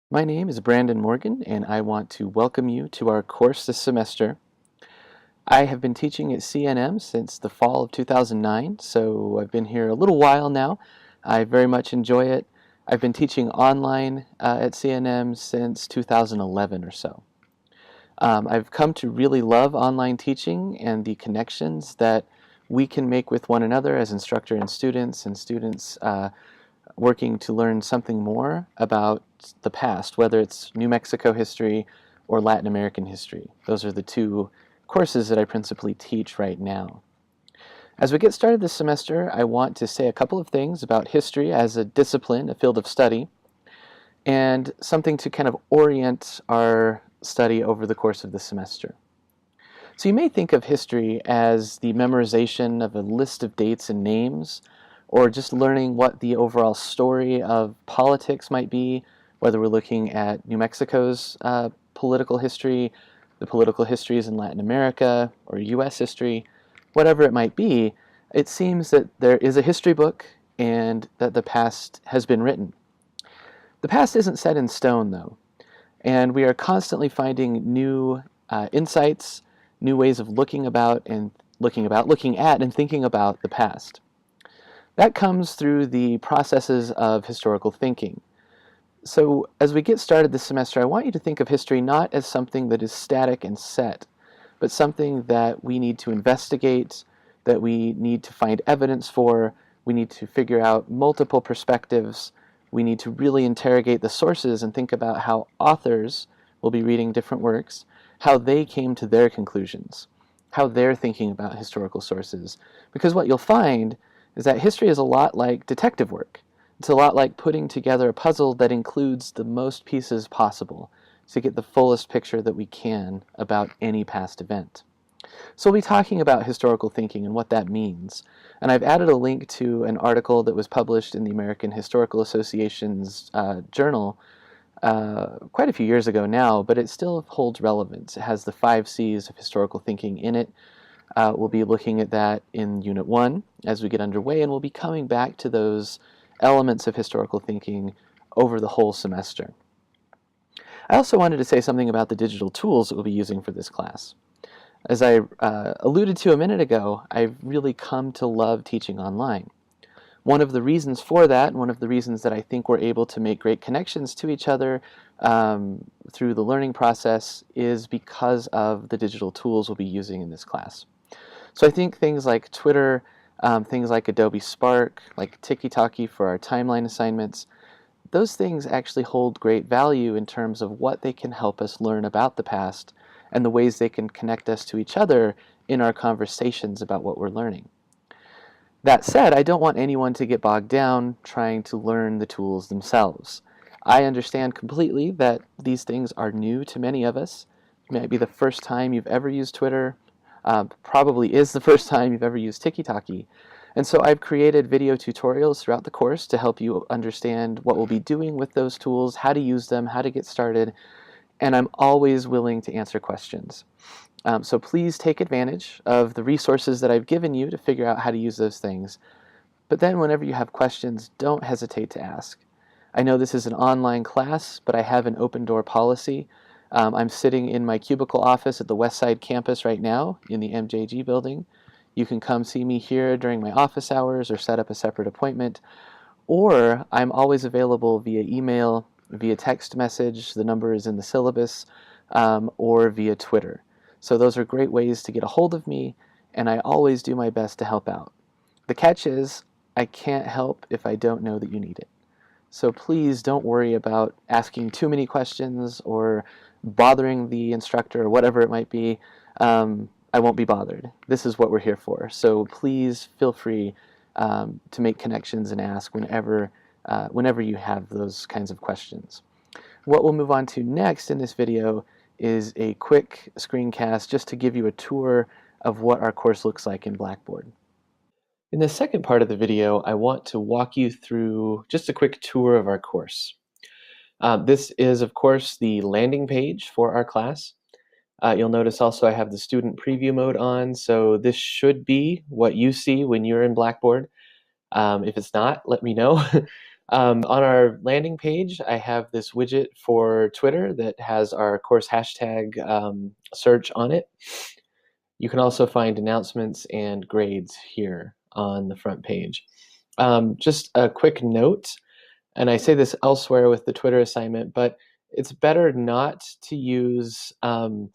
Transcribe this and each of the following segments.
My name is Brandon Morgan, and I want to welcome you to our course this semester. I have been teaching at CNM since the fall of 2009, so I've been here a little while now. I very much enjoy it. I've been teaching online at CNM since 2011 or so. I've come to really love online teaching and the connections that we can make with one another as instructor and students working to learn something more about the past, whether it's New Mexico history or Latin American history. Those are the two courses that I principally teach right now. As we get started this semester, I want to say a couple of things about history as a discipline, a field of study, and something to kind of orient our study over the course of the semester. So you may think of history as the memorization of a list of dates and names, or just learning what the overall story of politics might be, whether we're looking at New Mexico's political history, the political histories in Latin America, or US history, whatever it might be. It seems that there is a history book and that the past has been written. The past isn't set in stone, though, and we are constantly finding new insights, new ways of looking at and thinking about the past. That comes through the processes of historical thinking. So as we get started this semester, I want you to think of history not as something that is static and set, but something that we need to investigate, that we need to find evidence for, we need to figure out multiple perspectives, we need to really interrogate the sources and think about how authors will be reading different works, how they came to their conclusions, how they're thinking about historical sources. Because what you'll find is that history is a lot like detective work. It's a lot like putting together a puzzle that includes the most pieces possible to get the fullest picture that we can about any past event. So we'll be talking about historical thinking and what that means. And I've added a link to an article that was published in the American Historical Association's journal quite a few years ago now, but it still holds relevance. It has the 5 C's of historical thinking in it. We'll be looking at that in Unit 1 as we get underway, and we'll be coming back to those elements of historical thinking over the whole semester. I also wanted to say something about the digital tools that we'll be using for this class. As I alluded to a minute ago, I've really come to love teaching online. One of the reasons for that, one of the reasons that I think we're able to make great connections to each other through the learning process is because of the digital tools we'll be using in this class. So I think things like Twitter, things like Adobe Spark, like Tiki-Taki for our timeline assignments, those things actually hold great value in terms of what they can help us learn about the past and the ways they can connect us to each other in our conversations about what we're learning. That said, I don't want anyone to get bogged down trying to learn the tools themselves. I understand completely that these things are new to many of us. It might be the first time you've ever used Twitter, probably is the first time you've ever used Tiki-Taki. And so I've created video tutorials throughout the course to help you understand what we'll be doing with those tools, how to use them, how to get started, and I'm always willing to answer questions. So please take advantage of the resources that I've given you to figure out how to use those things. But then whenever you have questions, don't hesitate to ask. I know this is an online class, but I have an open door policy. I'm sitting in my cubicle office at the West Side campus right now in the MJG building. You can come see me here during my office hours or set up a separate appointment. Or I'm always available via email, via text message, the number is in the syllabus, or via Twitter. So those are great ways to get a hold of me, and I always do my best to help out. The catch is, I can't help if I don't know that you need it. So please don't worry about asking too many questions or bothering the instructor or whatever it might be. I won't be bothered. This is what we're here for. So please feel free to make connections and ask whenever you have those kinds of questions. What we'll move on to next in this video is a quick screencast just to give you a tour of what our course looks like in Blackboard. In the second part of the video, I want to walk you through just a quick tour of our course. This is, of course, the landing page for our class. You'll notice also I have the student preview mode on, so this should be what you see when you're in Blackboard. If it's not, let me know. On our landing page, I have this widget for Twitter that has our course hashtag search on it. You can also find announcements and grades here on the front page. Just a quick note, and I say this elsewhere with the Twitter assignment, but it's better not to use the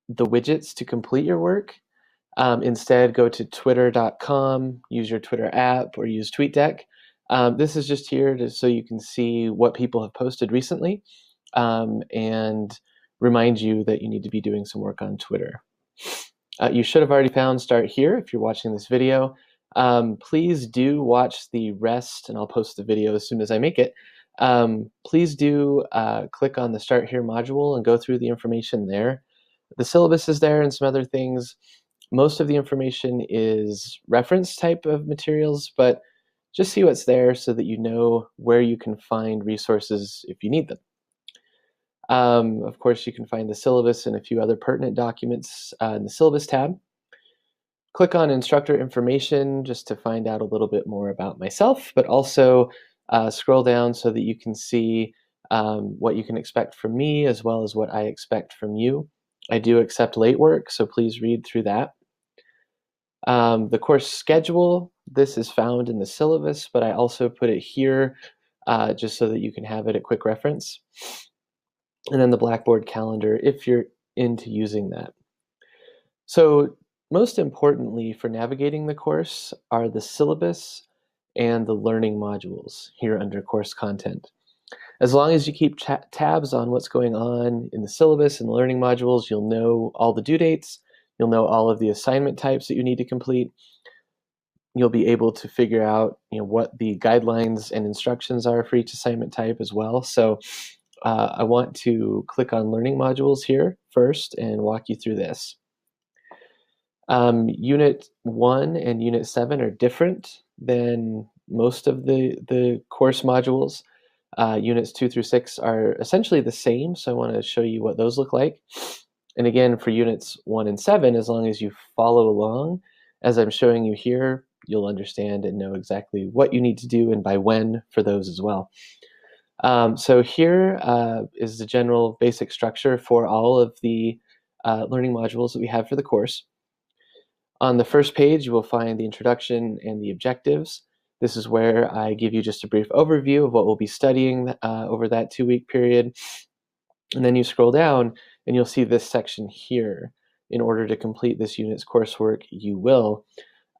widgets to complete your work. Instead, go to twitter.com, use your Twitter app, or use TweetDeck. This is just here so you can see what people have posted recently and remind you that you need to be doing some work on Twitter. You should have already found Start Here if you're watching this video. Please do watch the rest, and I'll post the video as soon as I make it. Please do click on the Start Here module and go through the information there. The syllabus is there and some other things. Most of the information is reference type of materials, but just see what's there so that you know where you can find resources if you need them. Of course, you can find the syllabus and a few other pertinent documents in the syllabus tab. Click on instructor information just to find out a little bit more about myself, but also scroll down so that you can see what you can expect from me as well as what I expect from you. I do accept late work, so please read through that. The course schedule, this is found in the syllabus, but I also put it here just so that you can have it at quick reference. And then the Blackboard calendar if you're into using that. So most importantly for navigating the course are the syllabus and the learning modules here under course content. As long as you keep tabs on what's going on in the syllabus and the learning modules, you'll know all the due dates, you'll know all of the assignment types that you need to complete. You'll be able to figure out what the guidelines and instructions are for each assignment type as well. So I want to click on learning modules here first and walk you through this. Unit 1 and Unit 7 are different than most of the course modules. Units 2 through 6 are essentially the same, so I want to show you what those look like. And again, for Units 1 and 7, as long as you follow along, as I'm showing you here, you'll understand and know exactly what you need to do and by when for those as well. So here is the general basic structure for all of the learning modules that we have for the course. On the first page, you will find the introduction and the objectives. This is where I give you just a brief overview of what we'll be studying over that 2-week period. And then you scroll down and you'll see this section here. In order to complete this unit's coursework, you will.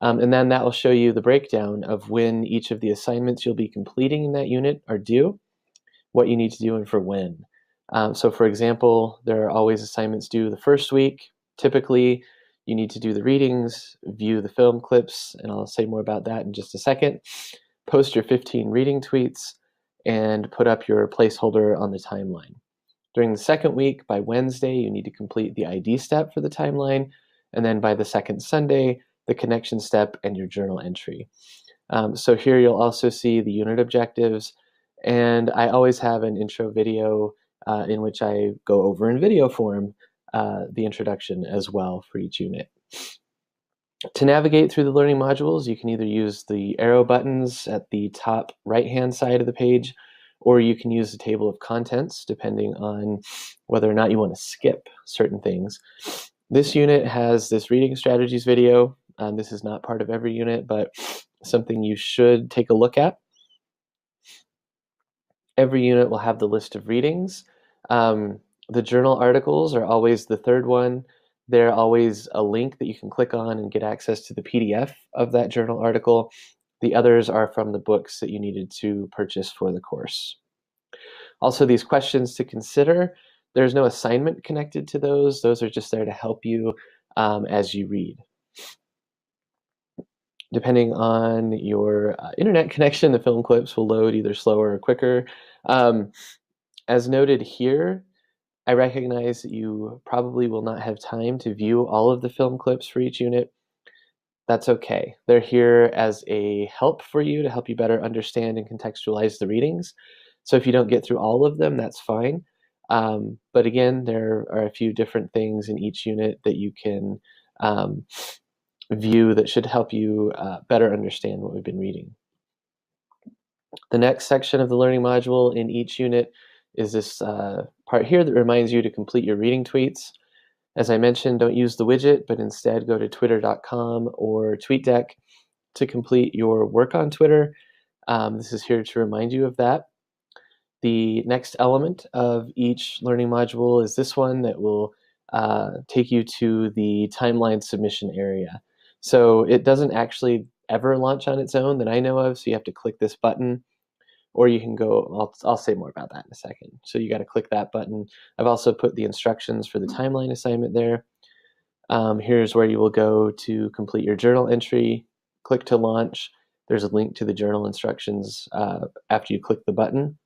And then that will show you the breakdown of when each of the assignments you'll be completing in that unit are due, what you need to do, and for when. So for example, there are always assignments due the first week. Typically, you need to do the readings, view the film clips, and I'll say more about that in just a second, post your 15 reading tweets, and put up your placeholder on the timeline. During the second week, by Wednesday, you need to complete the ID step for the timeline, and then by the second Sunday, the connection step and your journal entry. So here you'll also see the unit objectives, and I always have an intro video in which I go over in video form the introduction as well for each unit. To navigate through the learning modules, you can either use the arrow buttons at the top right-hand side of the page, or you can use the table of contents depending on whether or not you want to skip certain things. This unit has this reading strategies video. This is not part of every unit, but something you should take a look at. Every unit will have the list of readings. The journal articles are always the third one. They're always a link that you can click on and get access to the PDF of that journal article. The others are from the books that you needed to purchase for the course. Also, these questions to consider, there's no assignment connected to those. Those are just there to help you as you read. Depending on your internet connection, the film clips will load either slower or quicker. As noted here, I recognize that you probably will not have time to view all of the film clips for each unit. That's okay. They're here as a help for you to help you better understand and contextualize the readings. So if you don't get through all of them, that's fine. But again, there are a few different things in each unit that you can view that should help you better understand what we've been reading. The next section of the learning module in each unit is this part here that reminds you to complete your reading tweets. As I mentioned, don't use the widget, but instead go to twitter.com or TweetDeck to complete your work on Twitter. This is here to remind you of that. The next element of each learning module is this one that will take you to the timeline submission area. So it doesn't actually ever launch on its own that I know of, so you have to click this button, or you can go, I'll say more about that in a second. So you got to click that button. I've also put the instructions for the timeline assignment there. Here's where you will go to complete your journal entry, click to launch. There's a link to the journal instructions after you click the button.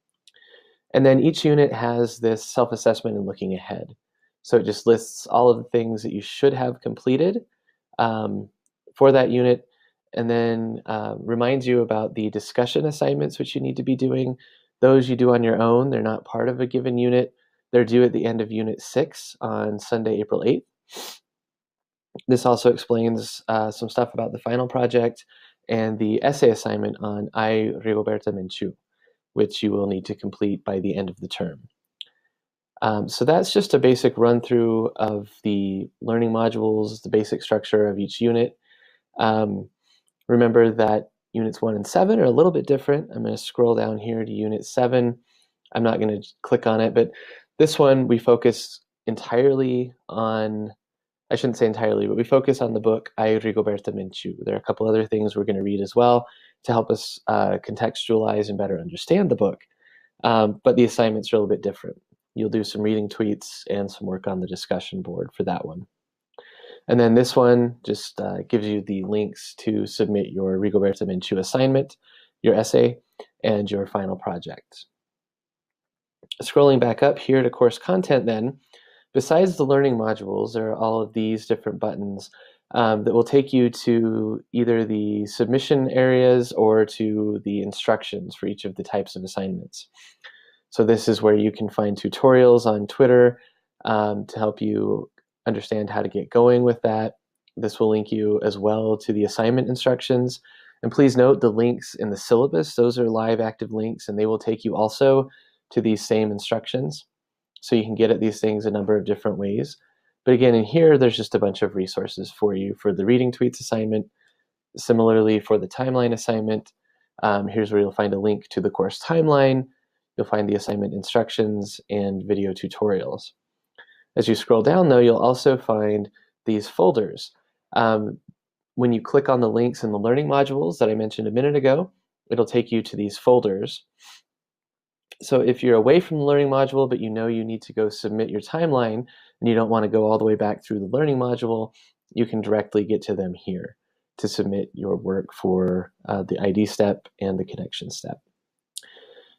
And then each unit has this self-assessment and looking ahead. So it just lists all of the things that you should have completed for that unit, and then reminds you about the discussion assignments which you need to be doing. Those you do on your own. They're not part of a given unit. They're due at the end of Unit 6 on Sunday, April 8th. This also explains some stuff about the final project and the essay assignment on I, Rigoberta Menchú, which you will need to complete by the end of the term. So that's just a basic run through of the learning modules, the basic structure of each unit. Remember that units 1 and 7 are a little bit different. I'm going to scroll down here to unit 7. I'm not going to click on it, but this one we focus entirely on, I shouldn't say entirely, but we focus on the book I, Rigoberta Menchú. There are a couple other things we're going to read as well to help us contextualize and better understand the book. But the assignments are a little bit different. You'll do some reading tweets and some work on the discussion board for that one. And then this one just gives you the links to submit your Rigoberta Menchú assignment, your essay, and your final project. Scrolling back up here to course content then, besides the learning modules, there are all of these different buttons that will take you to either the submission areas or to the instructions for each of the types of assignments. So this is where you can find tutorials on Twitter to help you understand how to get going with that. This will link you as well to the assignment instructions. And please note the links in the syllabus, those are live active links, and they will take you also to these same instructions. So you can get at these things a number of different ways. But again, in here, there's just a bunch of resources for you for the reading tweets assignment. Similarly, for the timeline assignment, here's where you'll find a link to the course timeline. You'll find the assignment instructions and video tutorials. As you scroll down, though, you'll also find these folders. When you click on the links in the learning modules that I mentioned a minute ago, it'll take you to these folders. So if you're away from the learning module, but you know you need to go submit your timeline, and you don't want to go all the way back through the learning module, you can directly get to them here to submit your work for the ID step and the connection step.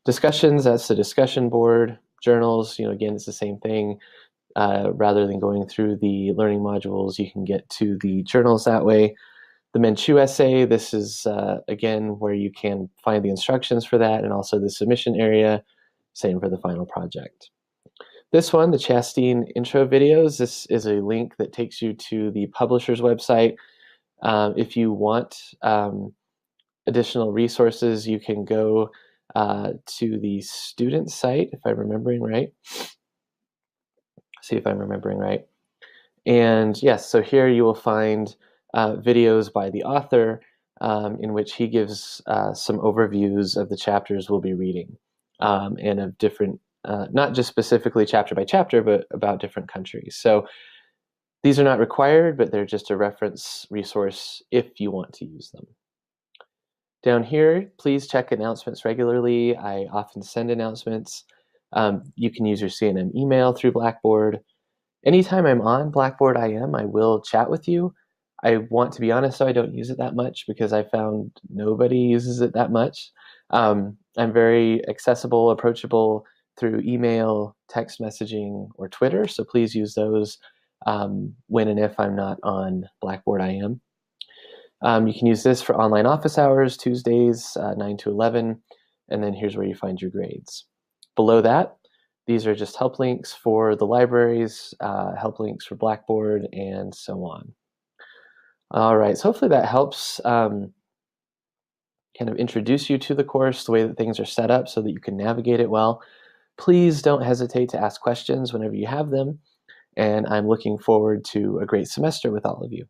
Discussions, that's the discussion board. Journals, again, it's the same thing. Rather than going through the learning modules, you can get to the journals that way. The Menchú essay, this is, again, where you can find the instructions for that and also the submission area. Same for the final project. This one, the Chastain intro videos, this is a link that takes you to the publisher's website. If you want additional resources, you can go to the student site, if I'm remembering right. See if I'm remembering right. And yes, so here you will find videos by the author in which he gives some overviews of the chapters we'll be reading and of different, not just specifically chapter by chapter, but about different countries. So these are not required, but they're just a reference resource if you want to use them. Down here, please check announcements regularly. I often send announcements. You can use your CNM email through Blackboard. Anytime I'm on Blackboard IM, I will chat with you. I want to be honest, though, I don't use it that much because I found nobody uses it that much. I'm very accessible, approachable through email, text messaging, or Twitter, so please use those when and if I'm not on Blackboard IM. You can use this for online office hours, Tuesdays, 9 to 11, and then here's where you find your grades. Below that, these are just help links for the libraries, help links for Blackboard, and so on. All right, so hopefully that helps kind of introduce you to the course, the way that things are set up so that you can navigate it well. Please don't hesitate to ask questions whenever you have them, and I'm looking forward to a great semester with all of you.